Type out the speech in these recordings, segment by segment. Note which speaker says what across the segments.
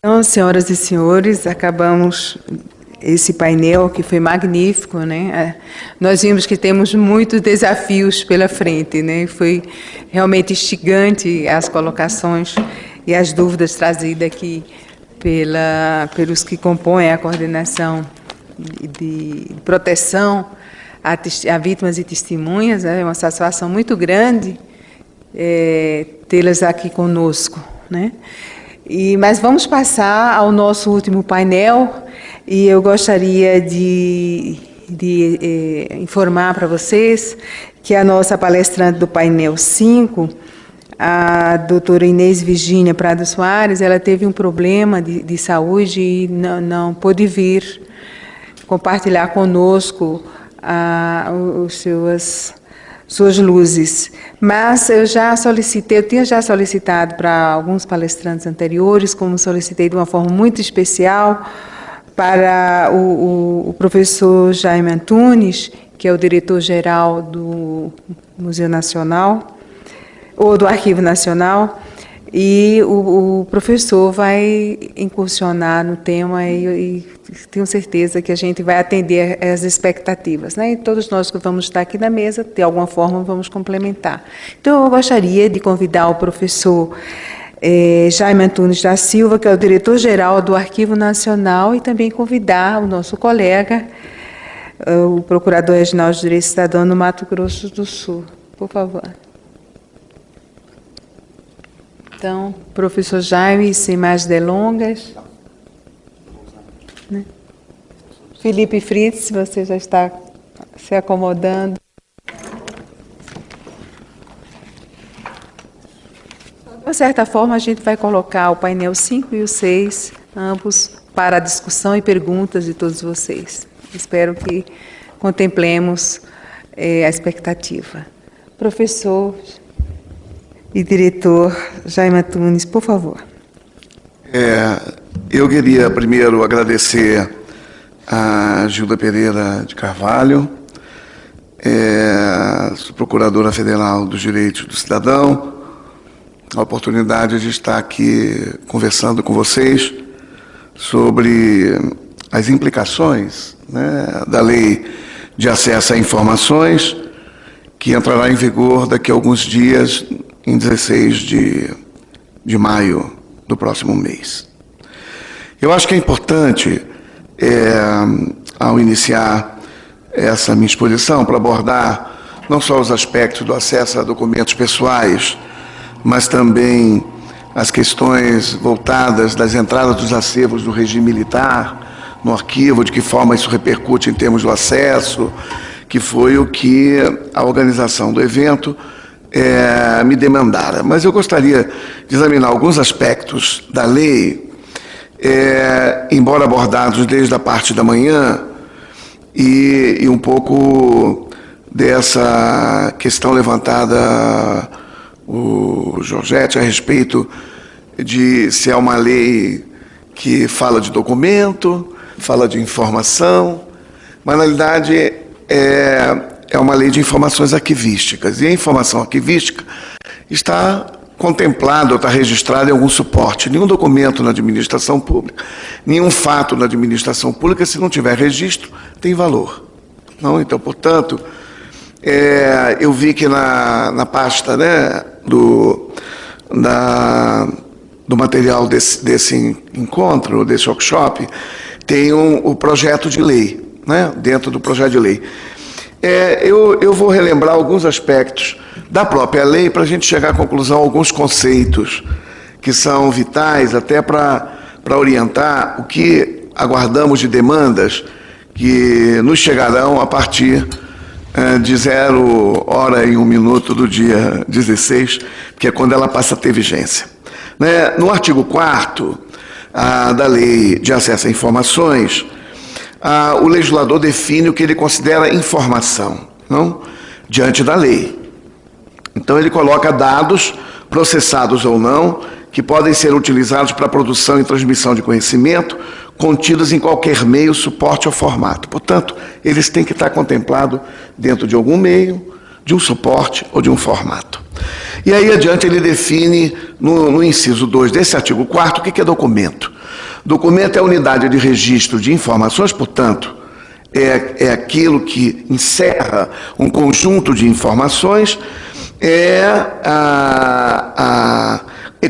Speaker 1: Então, senhoras e senhores, acabamos esse painel que foi magnífico, né? Nós vimos que temos muitos desafios pela frente, né? Foi realmente instigante as colocações e as dúvidas trazidas aqui pelos que compõem a coordenação de proteção a vítimas e testemunhas. É uma satisfação muito grande tê-las aqui conosco, né? Mas vamos passar ao nosso último painel, e eu gostaria de informar para vocês que a nossa palestrante do painel 5, a doutora Inês Virgínia Prado Soares, ela teve um problema de saúde e não pôde vir compartilhar conosco suas luzes. Mas eu tinha já solicitado para alguns palestrantes anteriores, como solicitei de uma forma muito especial para o professor Jaime Antunes, que é o diretor-geral do Museu Nacional, ou do Arquivo Nacional, e o professor vai incursionar no tema e tenho certeza que a gente vai atender as expectativas, né? E todos nós que vamos estar aqui na mesa, de alguma forma, vamos complementar. Então, eu gostaria de convidar o professor Jaime Antunes da Silva, que é o diretor-geral do Arquivo Nacional, e também convidar o nosso colega, o procurador regional de Direito Cidadão no Mato Grosso do Sul. Por favor. Então, professor Jaime, sem mais delongas. Né? Felipe Fritz, você já está se acomodando. De certa forma, a gente vai colocar o painel 5 e o 6, ambos, para a discussão e perguntas de todos vocês. Espero que contemplemos a expectativa. Professor e diretor Jaime Antunes, por favor.
Speaker 2: Eu queria primeiro agradecer a Gilda Pereira de Carvalho, Procuradora Federal dos Direitos do Cidadão, a oportunidade de estar aqui conversando com vocês sobre as implicações, né, da Lei de Acesso a Informações, que entrará em vigor daqui a alguns dias, em 16 de maio do próximo mês. Eu acho que é importante, ao iniciar essa minha exposição, para abordar não só os aspectos do acesso a documentos pessoais, mas também as questões voltadas das entradas dos acervos do regime militar no arquivo, de que forma isso repercute em termos do acesso, que foi o que a organização do evento me demandara. Mas eu gostaria de examinar alguns aspectos da lei, embora abordados desde a parte da manhã, e um pouco dessa questão levantada o Georgette a respeito de se é uma lei que fala de documento, fala de informação, mas na realidade é uma lei de informações arquivísticas, e a informação arquivística está contemplada ou está registrada em algum suporte. Nenhum documento na administração pública, nenhum fato na administração pública, se não tiver registro, tem valor. Não? Então, portanto, eu vi que na pasta, né, do material desse encontro, desse workshop, tem o projeto de lei, né, dentro do projeto de lei. Eu vou relembrar alguns aspectos da própria lei para a gente chegar à conclusão, alguns conceitos que são vitais até para orientar o que aguardamos de demandas que nos chegarão a partir de 0 hora e 1 minuto do dia 16, que é quando ela passa a ter vigência. Né? No artigo 4º da Lei de Acesso a Informações, o legislador define o que ele considera informação, não? Diante da lei. Então, ele coloca dados, processados ou não, que podem ser utilizados para a produção e transmissão de conhecimento, contidos em qualquer meio, suporte ou formato. Portanto, eles têm que estar contemplados dentro de algum meio, de um suporte ou de um formato. E aí adiante ele define, no inciso 2 desse artigo 4º, o que é documento. Documento é a unidade de registro de informações, portanto, é aquilo que encerra um conjunto de informações,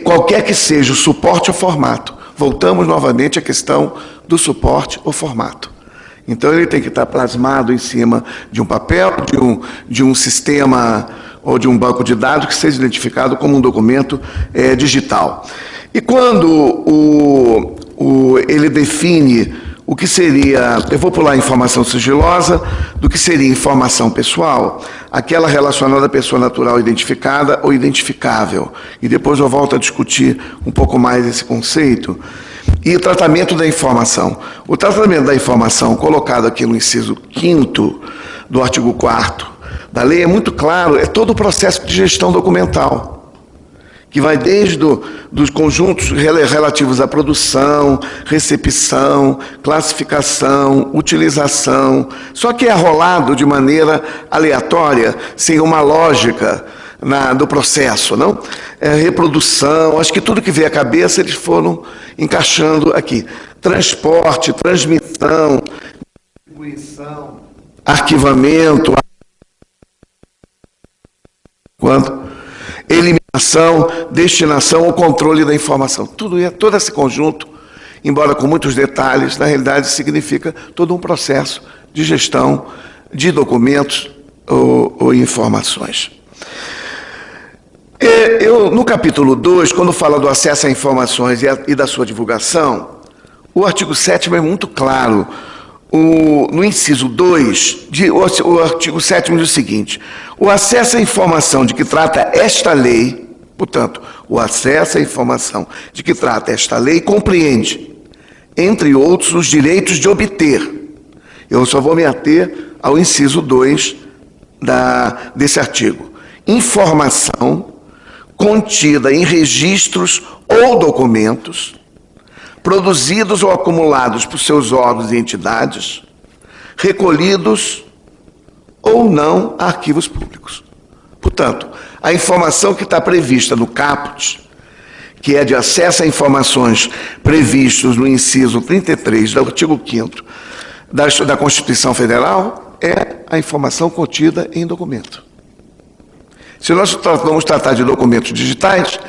Speaker 2: qualquer que seja o suporte ou formato. Voltamos novamente à questão do suporte ou formato. Então, ele tem que estar plasmado em cima de um papel, de um sistema ou de um banco de dados que seja identificado como um documento digital. E quando ele define o que seria, eu vou pular a informação sigilosa, do que seria informação pessoal, aquela relacionada à pessoa natural identificada ou identificável. E depois eu volto a discutir um pouco mais esse conceito. E o tratamento da informação. O tratamento da informação, colocado aqui no inciso 5º do artigo 4º da lei, é muito claro, é todo o processo de gestão documental, que vai desde dos conjuntos relativos à produção, recepção, classificação, utilização, só que é rolado de maneira aleatória, sem uma lógica do processo, não? Reprodução, acho que tudo que veio à cabeça eles foram encaixando aqui. Transporte, transmissão, distribuição, arquivamento, eliminação, destinação ou controle da informação. Todo esse conjunto, embora com muitos detalhes, na realidade significa todo um processo de gestão de documentos ou informações. No capítulo 2, quando fala do acesso a informações e da sua divulgação, o artigo 7º é muito claro. No inciso 2, o artigo 7º diz o seguinte: o acesso à informação de que trata esta lei, portanto, o acesso à informação de que trata esta lei compreende, entre outros, os direitos de obter. Eu só vou me ater ao inciso 2 desse artigo. Informação contida em registros ou documentos, produzidos ou acumulados por seus órgãos e entidades, recolhidos ou não a arquivos públicos. Portanto, a informação que está prevista no caput, que é de acesso a informações previstos no inciso 33 do artigo 5º da Constituição Federal, é a informação contida em documento. Se nós vamos tratar de documentos digitais,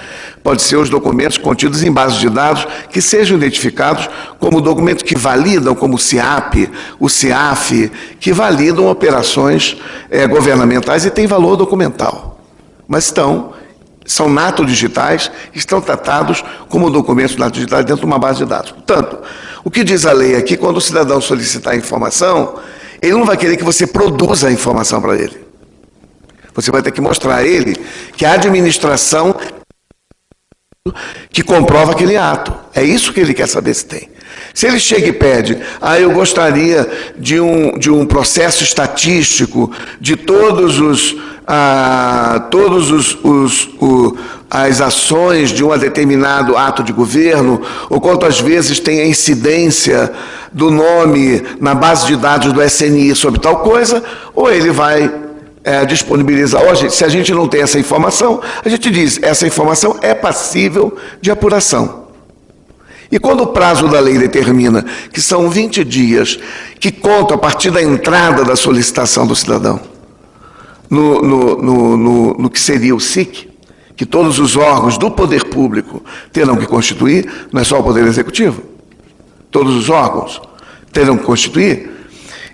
Speaker 2: pode ser os documentos contidos em bases de dados que sejam identificados como documentos que validam, como o CIAP, o CIAF, que validam operações governamentais e têm valor documental. Mas são nato-digitais, estão tratados como documentos nato-digitais dentro de uma base de dados. Portanto, o que diz a lei aqui, quando o cidadão solicitar informação, ele não vai querer que você produza a informação para ele. Você vai ter que mostrar a ele que a administração que comprova aquele ato. É isso que ele quer saber se tem. Se ele chega e pede, eu gostaria de um processo estatístico de as ações de um determinado ato de governo, ou quantas vezes tem a incidência do nome na base de dados do SNI sobre tal coisa, ou ele vai disponibilizar. Se a gente não tem essa informação, a gente diz, essa informação é passível de apuração. E quando o prazo da lei determina que são 20 dias, que contam a partir da entrada da solicitação do cidadão, no que seria o SIC, que todos os órgãos do poder público terão que constituir, não é só o Poder Executivo, todos os órgãos terão que constituir,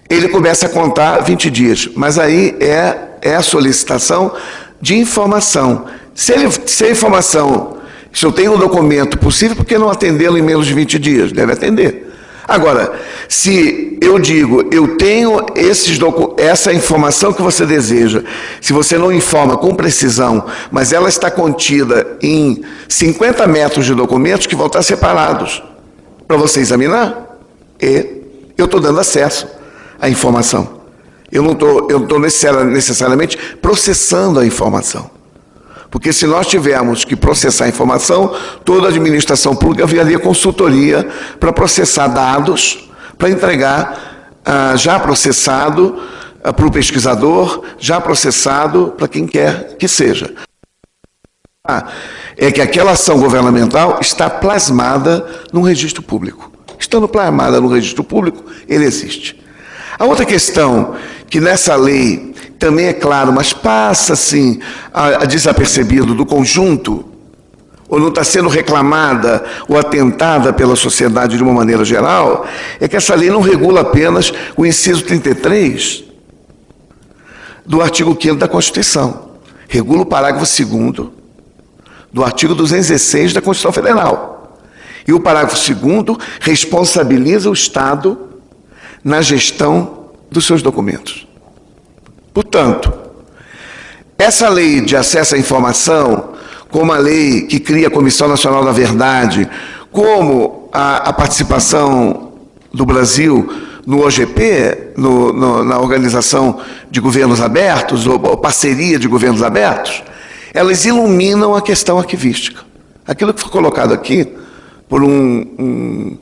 Speaker 2: ele começa a contar 20 dias, mas aí é a solicitação de informação. Se a informação, se eu tenho um documento possível, por que não atendê-lo em menos de 20 dias? Deve atender. Agora, se eu digo, eu tenho essa informação que você deseja, se você não informa com precisão, mas ela está contida em 50 metros de documentos que vão estar separados para você examinar, eu estou dando acesso a informação. Eu não estou necessariamente processando a informação. Porque se nós tivermos que processar a informação, toda a administração pública haveria consultoria para processar dados, para entregar já processado para o pesquisador, já processado para quem quer que seja. é que aquela ação governamental está plasmada num registro público. Estando plasmada no registro público, ele existe. A outra questão, que nessa lei também é claro, mas passa assim a desapercebido do conjunto, ou não está sendo reclamada ou atentada pela sociedade de uma maneira geral, é que essa lei não regula apenas o inciso 33 do artigo 5º da Constituição. Regula o parágrafo 2º do artigo 216 da Constituição Federal. E o parágrafo 2º responsabiliza o Estado na gestão dos seus documentos. Portanto, essa lei de acesso à informação, como a lei que cria a Comissão Nacional da Verdade, como a participação do Brasil no OGP, na Organização de Governos Abertos, ou parceria de governos abertos, elas iluminam a questão arquivística. Aquilo que foi colocado aqui por um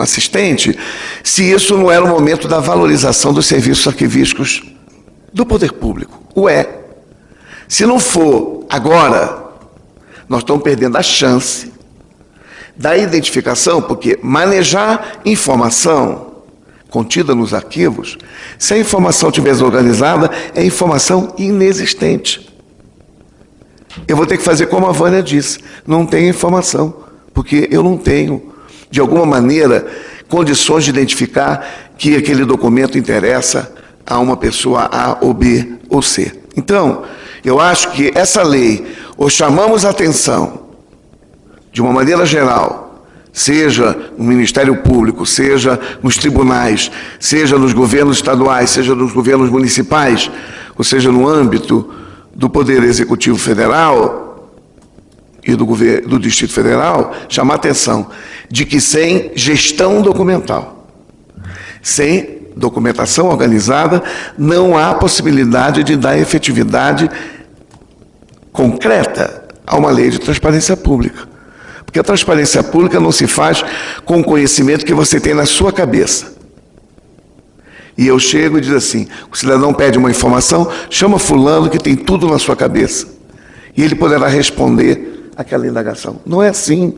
Speaker 2: assistente, se isso não era o momento da valorização dos serviços arquivísticos do poder público. Se não for agora, nós estamos perdendo a chance da identificação, porque manejar informação contida nos arquivos, se a informação estiver desorganizada, é informação inexistente. Eu vou ter que fazer como a Vânia disse, não tenho informação, porque eu não tenho, de alguma maneira, condições de identificar que aquele documento interessa a uma pessoa A ou B ou C. Então, eu acho que essa lei, ou chamamos a atenção, de uma maneira geral, seja no Ministério Público, seja nos tribunais, seja nos governos estaduais, seja nos governos municipais, ou seja, no âmbito do Poder Executivo Federal e do Distrito Federal, chamar a atenção de que sem gestão documental, sem documentação organizada, não há possibilidade de dar efetividade concreta a uma lei de transparência pública. Porque a transparência pública não se faz com o conhecimento que você tem na sua cabeça. E eu chego e digo assim, o cidadão pede uma informação, chama fulano que tem tudo na sua cabeça. E ele poderá responder aquela indagação. Não é assim.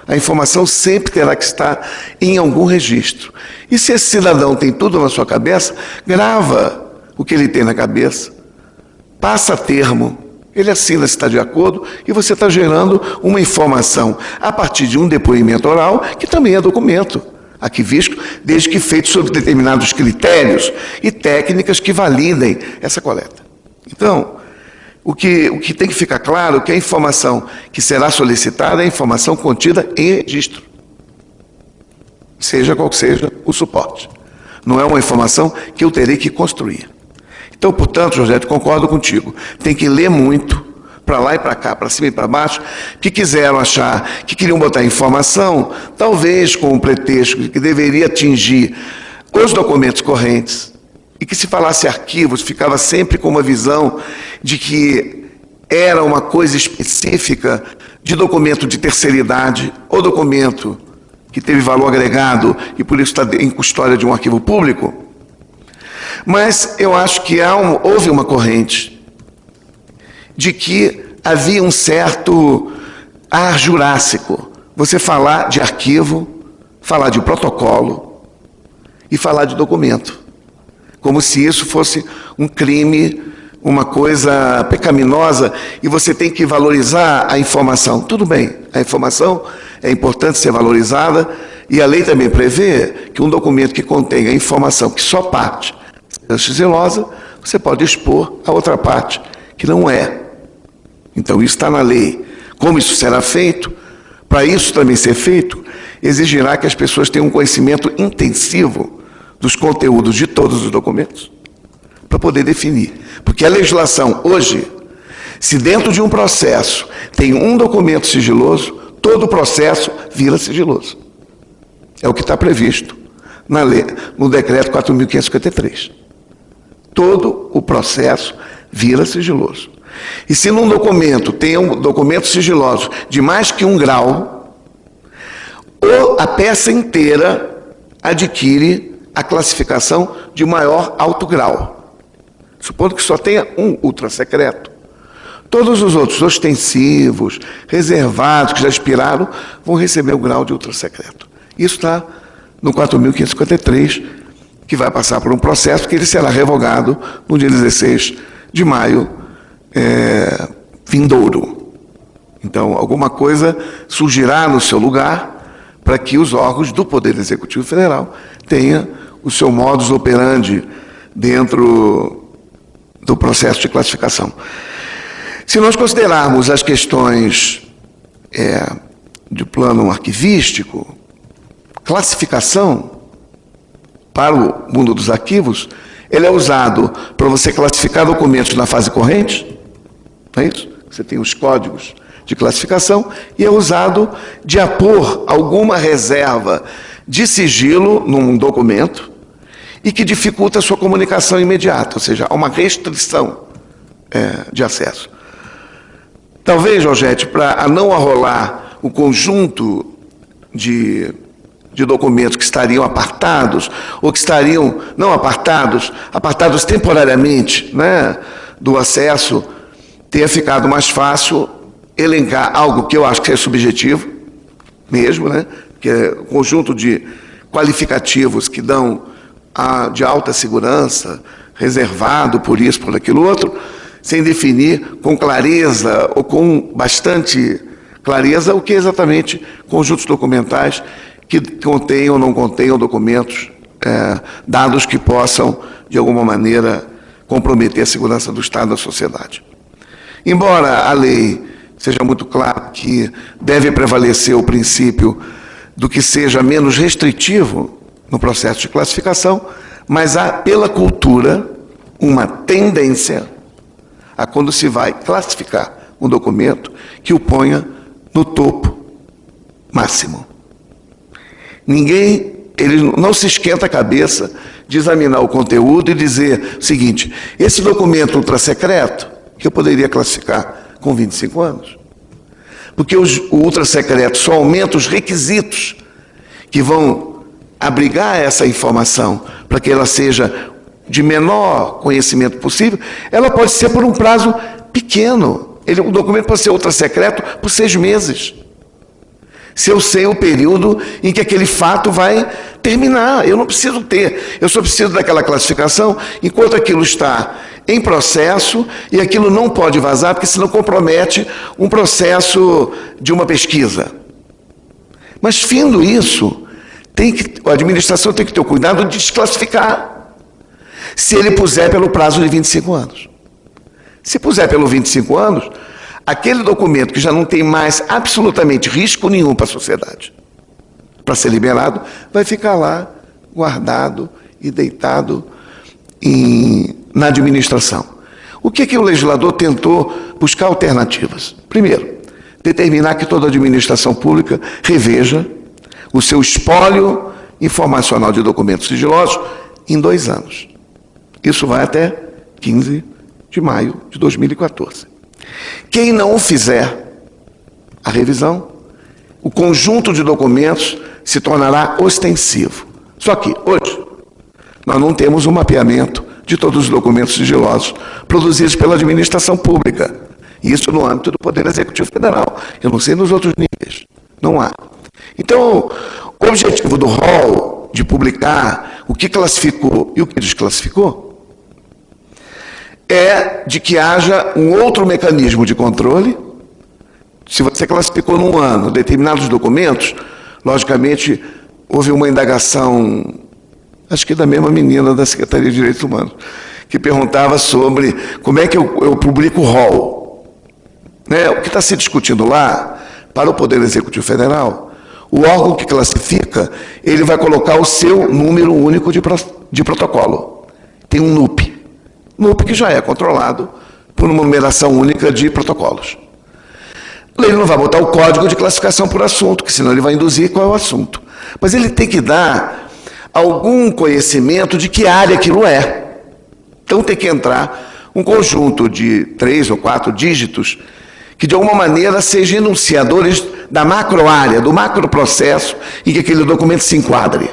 Speaker 2: A informação sempre terá que estar em algum registro. E se esse cidadão tem tudo na sua cabeça, grava o que ele tem na cabeça, passa a termo, ele assina se está de acordo, e você está gerando uma informação a partir de um depoimento oral, que também é documento arquivístico, desde que feito sob determinados critérios e técnicas que validem essa coleta. Então, o que tem que ficar claro é que a informação que será solicitada é a informação contida em registro, seja qual seja o suporte. Não é uma informação que eu terei que construir. Então, portanto, José, concordo contigo. Tem que ler muito, para lá e para cá, para cima e para baixo, que quiseram achar, que queriam botar informação, talvez com um pretexto que deveria atingir os documentos correntes, e que se falasse arquivos, ficava sempre com uma visão de que era uma coisa específica de documento de terceira idade, ou documento que teve valor agregado e por isso está em custódia de um arquivo público. Mas eu acho que houve uma corrente de que havia um certo ar jurássico. Você falar de arquivo, falar de protocolo e falar de documento. Como se isso fosse um crime, uma coisa pecaminosa, e você tem que valorizar a informação. Tudo bem, a informação é importante ser valorizada, e a lei também prevê que um documento que contenha informação que só parte seja sigilosa, você pode expor a outra parte, que não é. Então, isso está na lei. Como isso será feito? Para isso também ser feito, exigirá que as pessoas tenham um conhecimento intensivo dos conteúdos de todos os documentos, para poder definir. Porque a legislação hoje, se dentro de um processo tem um documento sigiloso, todo o processo vira sigiloso. É o que está previsto na lei, no decreto 4.553. Todo o processo vira sigiloso. E se num documento tem um documento sigiloso de mais que 1 grau, ou a peça inteira adquire a classificação de maior alto grau. Supondo que só tenha um ultrasecreto, Todos os outros ostensivos, reservados, que já expiraram, vão receber o grau de ultrasecreto. Isso está no 4.553, que vai passar por um processo que ele será revogado no dia 16 de maio vindouro. Então, alguma coisa surgirá no seu lugar para que os órgãos do Poder Executivo Federal tenham o seu modus operandi dentro do processo de classificação. Se nós considerarmos as questões de plano arquivístico, classificação para o mundo dos arquivos, ele é usado para você classificar documentos na fase corrente, não é isso? Você tem os códigos de classificação, e é usado de apor alguma reserva de sigilo num documento e que dificulta a sua comunicação imediata, ou seja, há uma restrição de acesso. Talvez, Georgette, para não arrolar o conjunto de documentos que estariam apartados, ou que estariam, não apartados, apartados temporariamente, né, do acesso, tenha ficado mais fácil elencar algo que eu acho que é subjetivo, mesmo, né, que é um conjunto de qualificativos que dão de alta segurança, reservado por isso, por aquilo outro, sem definir com clareza ou com bastante clareza o que é exatamente conjuntos documentais que contenham ou não contenham documentos, dados que possam, de alguma maneira, comprometer a segurança do Estado e da sociedade. Embora a lei seja muito clara que deve prevalecer o princípio do que seja menos restritivo no processo de classificação, mas há, pela cultura, uma tendência a, quando se vai classificar um documento, que o ponha no topo máximo. Ele não se esquenta a cabeça de examinar o conteúdo e dizer o seguinte: esse documento ultrasecreto, que eu poderia classificar com 25 anos, porque o ultrasecreto só aumenta os requisitos que vão abrigar essa informação para que ela seja de menor conhecimento possível, ela pode ser por um prazo pequeno. O documento pode ser ultrasecreto por 6 meses. Se eu sei o período em que aquele fato vai terminar, eu não preciso ter, eu só preciso daquela classificação enquanto aquilo está em processo, e aquilo não pode vazar, porque senão compromete um processo de uma pesquisa. Mas, findo isso, a administração tem que ter o cuidado de desclassificar, se ele puser pelo prazo de 25 anos. Se puser pelo 25 anos, aquele documento que já não tem mais absolutamente risco nenhum para a sociedade, para ser liberado, vai ficar lá, guardado e deitado na administração. O que o legislador tentou buscar alternativas? Primeiro, determinar que toda administração pública reveja o seu espólio informacional de documentos sigilosos em 2 anos. Isso vai até 15 de maio de 2014. Quem não o fizer, a revisão, o conjunto de documentos se tornará ostensivo. Só que, hoje, nós não temos um mapeamento de todos os documentos sigilosos produzidos pela administração pública. Isso no âmbito do Poder Executivo Federal. Eu não sei nos outros níveis. Não há. Então, o objetivo do rol de publicar o que classificou e o que desclassificou é de que haja um outro mecanismo de controle. Se você classificou num ano determinados documentos, logicamente houve uma indagação, acho que da mesma menina da Secretaria de Direitos Humanos, que perguntava sobre como é que eu publico o rol. O que está se discutindo lá, para o Poder Executivo Federal, o órgão que classifica, ele vai colocar o seu número único de protocolo. Tem um NUP. NUP que já é controlado por uma numeração única de protocolos. Ele não vai botar o código de classificação por assunto, que senão ele vai induzir qual é o assunto. Mas ele tem que dar algum conhecimento de que área aquilo é. Então tem que entrar um conjunto de 3 ou 4 dígitos que de alguma maneira sejam enunciadores da macroárea, do macroprocesso em que aquele documento se enquadre.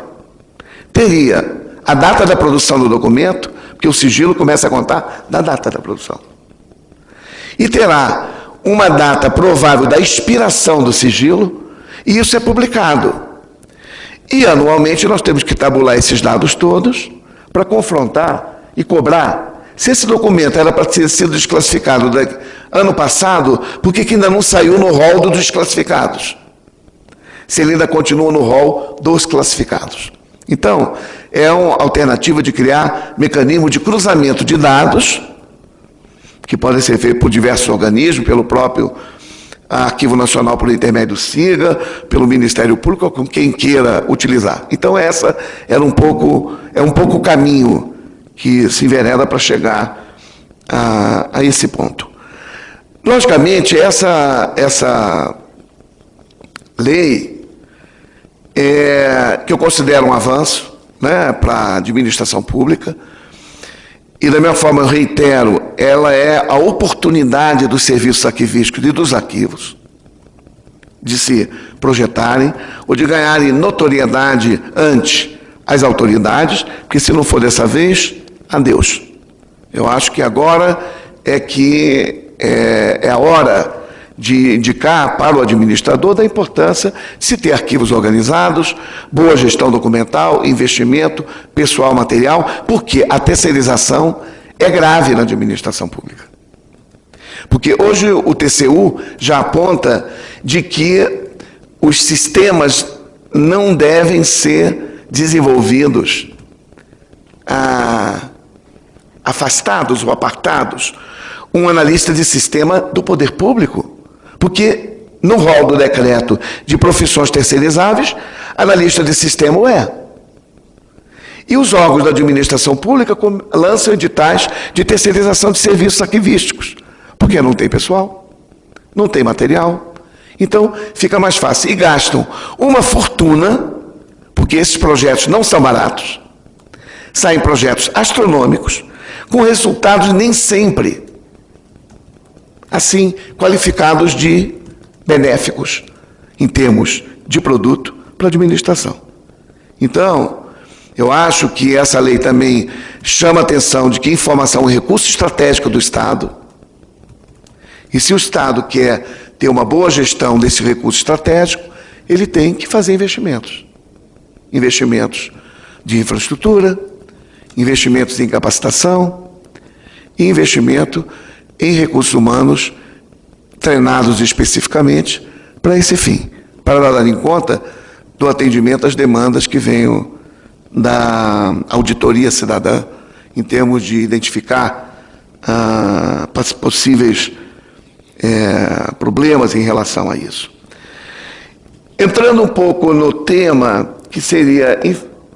Speaker 2: Teria a data da produção do documento, porque o sigilo começa a contar da data da produção. e terá uma data provável da expiração do sigilo, e isso é publicado. E, anualmente, nós temos que tabular esses dados todos para confrontar e cobrar. Se esse documento era para ter sido desclassificado ano passado, por que ainda não saiu no rol dos desclassificados? Se ele ainda continua no rol dos classificados. Então, é uma alternativa de criar mecanismo de cruzamento de dados, que podem ser feitos por diversos organismos, pelo próprio Arquivo Nacional por intermédio do SIGA, pelo Ministério Público, com quem queira utilizar. Então, essa era um pouco o caminho que se envereda para chegar a esse ponto. Logicamente, essa lei, que eu considero um avanço, né, para a administração pública, e da mesma forma eu reitero, ela é a oportunidade dos serviços arquivísticos e dos arquivos de se projetarem ou de ganharem notoriedade ante as autoridades, porque se não for dessa vez, adeus. Eu acho que agora é a hora de indicar para o administrador da importância de se ter arquivos organizados, boa gestão documental, investimento, pessoal, material, porque a terceirização é grave na administração pública. Porque hoje o TCU já aponta de que os sistemas não devem ser desenvolvidos afastados ou apartados um analista de sistema do poder público. Porque no rol do decreto de profissões terceirizáveis, analista de sistema é. E os órgãos da administração pública lançam editais de terceirização de serviços arquivísticos, porque não tem pessoal, não tem material. Então, fica mais fácil. E gastam uma fortuna, porque esses projetos não são baratos, saem projetos astronômicos, com resultados nem sempre assim, qualificados de benéficos, em termos de produto, para a administração. Então, eu acho que essa lei também chama a atenção de que informação é um recurso estratégico do Estado, e se o Estado quer ter uma boa gestão desse recurso estratégico, ele tem que fazer investimentos. Investimentos de infraestrutura, investimentos em capacitação e investimento em recursos humanos treinados especificamente para esse fim, para dar em conta do atendimento às demandas que venham da auditoria cidadã, em termos de identificar possíveis problemas em relação a isso. Entrando um pouco no tema que seria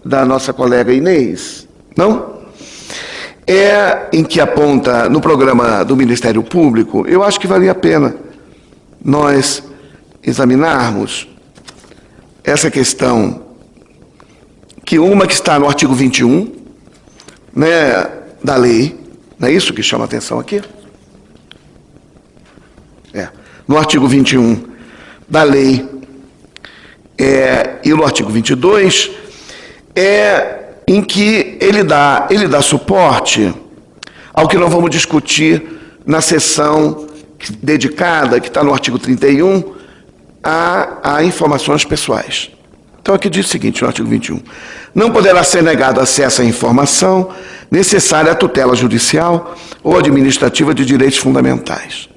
Speaker 2: da nossa colega Inês, não? Em que aponta no programa do Ministério Público, eu acho que valia a pena nós examinarmos essa questão, que está no artigo 21, né, da lei, não é isso que chama a atenção aqui? No artigo 21 da lei, e no artigo 22, em que ele dá suporte ao que nós vamos discutir na sessão dedicada, que está no artigo 31, a informações pessoais. Então, aqui diz o seguinte, no artigo 21, não poderá ser negado acesso à informação necessária à tutela judicial ou administrativa de direitos fundamentais.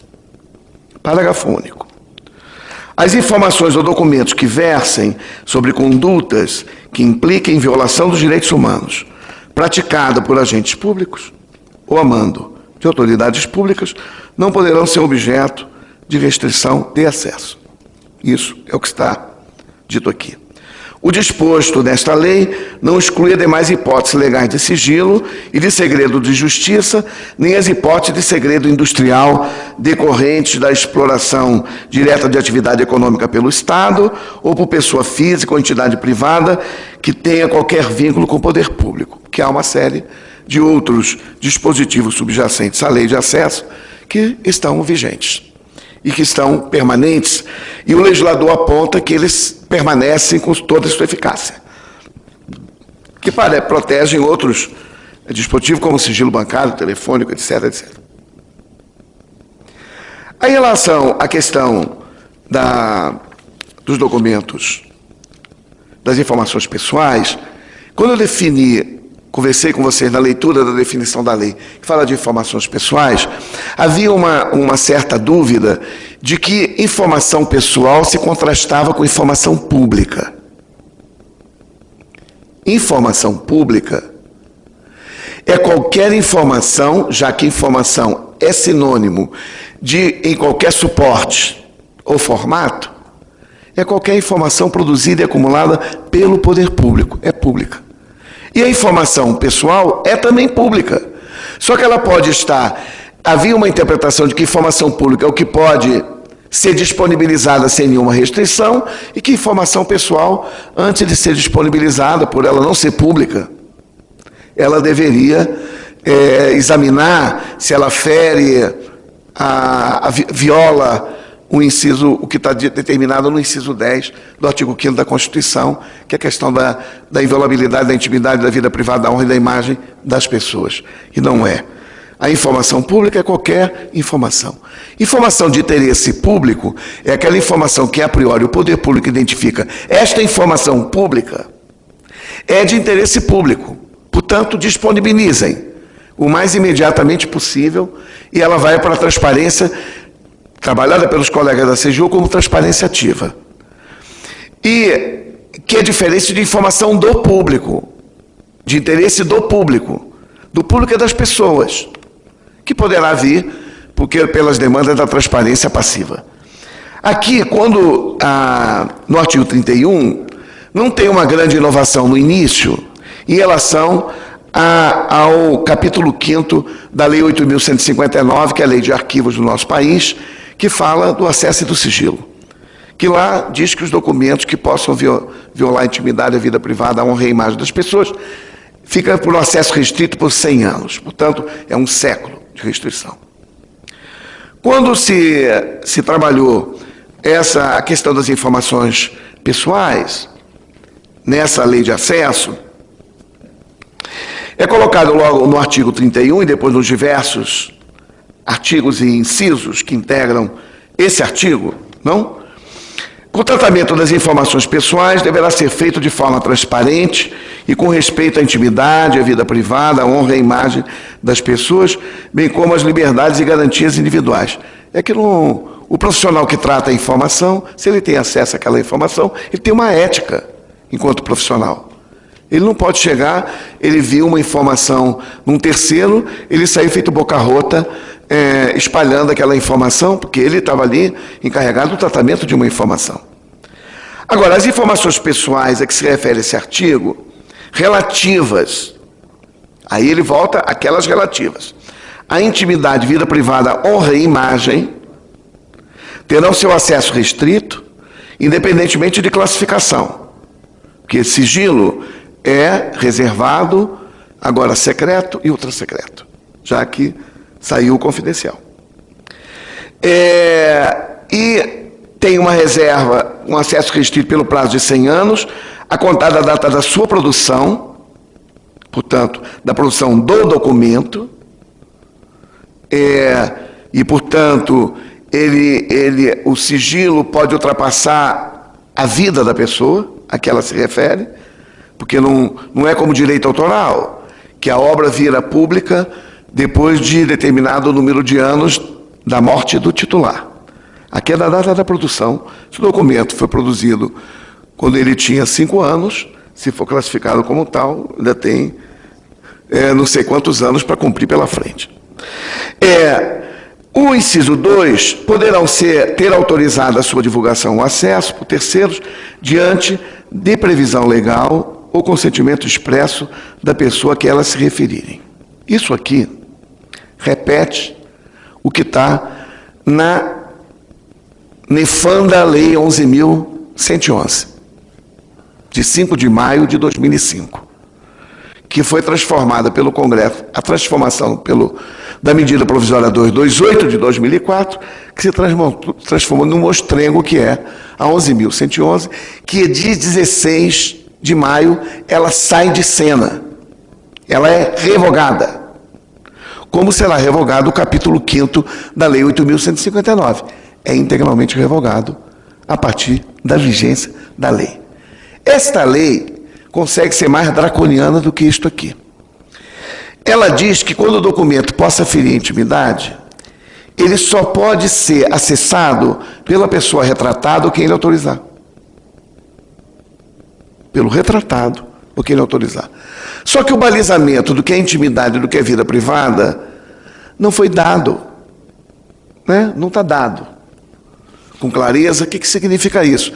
Speaker 2: Parágrafo único. As informações ou documentos que versem sobre condutas que impliquem violação dos direitos humanos, praticada por agentes públicos ou a mando de autoridades públicas, não poderão ser objeto de restrição de acesso. Isso é o que está dito aqui. O disposto nesta lei não exclui demais hipóteses legais de sigilo e de segredo de justiça, nem as hipóteses de segredo industrial decorrentes da exploração direta de atividade econômica pelo Estado ou por pessoa física ou entidade privada que tenha qualquer vínculo com o poder público, que há uma série de outros dispositivos subjacentes à lei de acesso que estão vigentes e que estão permanentes, e o legislador aponta que eles permanecem com toda a sua eficácia, que protegem outros dispositivos, como sigilo bancário, telefônico, etc, etc. Em relação à questão dos documentos, das informações pessoais, quando eu conversei com vocês na leitura da definição da lei, que fala de informações pessoais, havia uma certa dúvida de que informação pessoal se contrastava com informação pública. Informação pública é qualquer informação, já que informação é sinônimo de em qualquer suporte ou formato, é qualquer informação produzida e acumulada pelo poder público, é pública. E a informação pessoal é também pública. Só que ela pode estar... Havia uma interpretação de que informação pública é o que pode ser disponibilizada sem nenhuma restrição e que informação pessoal, antes de ser disponibilizada, por ela não ser pública, ela deveria examinar se ela fere, viola o que está determinado no inciso 10 do artigo 5º da Constituição, que é a questão da inviolabilidade da intimidade, da vida privada, da honra e da imagem das pessoas. E não é. A informação pública é qualquer informação. Informação de interesse público é aquela informação que, a priori, o poder público identifica. Esta informação pública é de interesse público. Portanto, disponibilizem o mais imediatamente possível e ela vai para a transparência trabalhada pelos colegas da CGU como transparência ativa. E que é diferente de informação do público, de interesse do público é das pessoas, que poderá vir pelas demandas da transparência passiva. Aqui, no artigo 31, não tem uma grande inovação no início, em relação ao capítulo 5º da Lei 8.159, que é a Lei de Arquivos do nosso país, que fala do acesso e do sigilo, que lá diz que os documentos que possam violar a intimidade, a vida privada, a honra e a imagem das pessoas, fica por um acesso restrito por 100 anos. Portanto, é um século de restrição. Quando se trabalhou a questão das informações pessoais, nessa lei de acesso, é colocado logo no artigo 31 e depois nos diversos artigos e incisos que integram esse artigo, não? O tratamento das informações pessoais deverá ser feito de forma transparente e com respeito à intimidade, à vida privada, à honra e à imagem das pessoas, bem como às liberdades e garantias individuais. É que o profissional que trata a informação, se ele tem acesso àquela informação, ele tem uma ética enquanto profissional. Ele não pode chegar, ele viu uma informação num terceiro, ele saiu feito boca rota, espalhando aquela informação, porque ele estava ali encarregado do tratamento de uma informação. Agora, as informações pessoais a que se refere esse artigo, relativas, aí ele volta àquelas relativas, à intimidade, vida privada, honra e imagem, terão seu acesso restrito, independentemente de classificação, porque sigilo é reservado, agora secreto e ultra secreto, já que saiu o confidencial. E tem uma reserva, um acesso restrito pelo prazo de 100 anos, a contar da data da sua produção, portanto, da produção do documento, e, portanto, o sigilo pode ultrapassar a vida da pessoa a que ela se refere, porque não é como direito autoral, que a obra vira pública depois de determinado número de anos da morte do titular. Aqui é da data da produção. Se o documento foi produzido quando ele tinha 5 anos, se for classificado como tal, ainda tem não sei quantos anos para cumprir pela frente. O inciso 2, poderão ter autorizado a sua divulgação ou acesso por terceiros diante de previsão legal ou consentimento expresso da pessoa a que elas se referirem. Isso aqui repete o que está na nefanda Lei 11.111, de 5 de maio de 2005, que foi transformada pelo Congresso, a transformação da medida provisória 228 de 2004, que se transformou num mostrengo que é a 11.111, que de 16 de maio ela sai de cena, ela é revogada. como será revogado o capítulo 5º da Lei 8.159. É integralmente revogado a partir da vigência da lei. Esta lei consegue ser mais draconiana do que isto aqui. Ela diz que quando o documento possa ferir a intimidade, ele só pode ser acessado pela pessoa retratada ou quem ele autorizar. Pelo retratado ou quem ele autorizar. Só que o balizamento do que é intimidade e do que é vida privada não foi dado. Né? Não está dado com clareza. O que significa isso?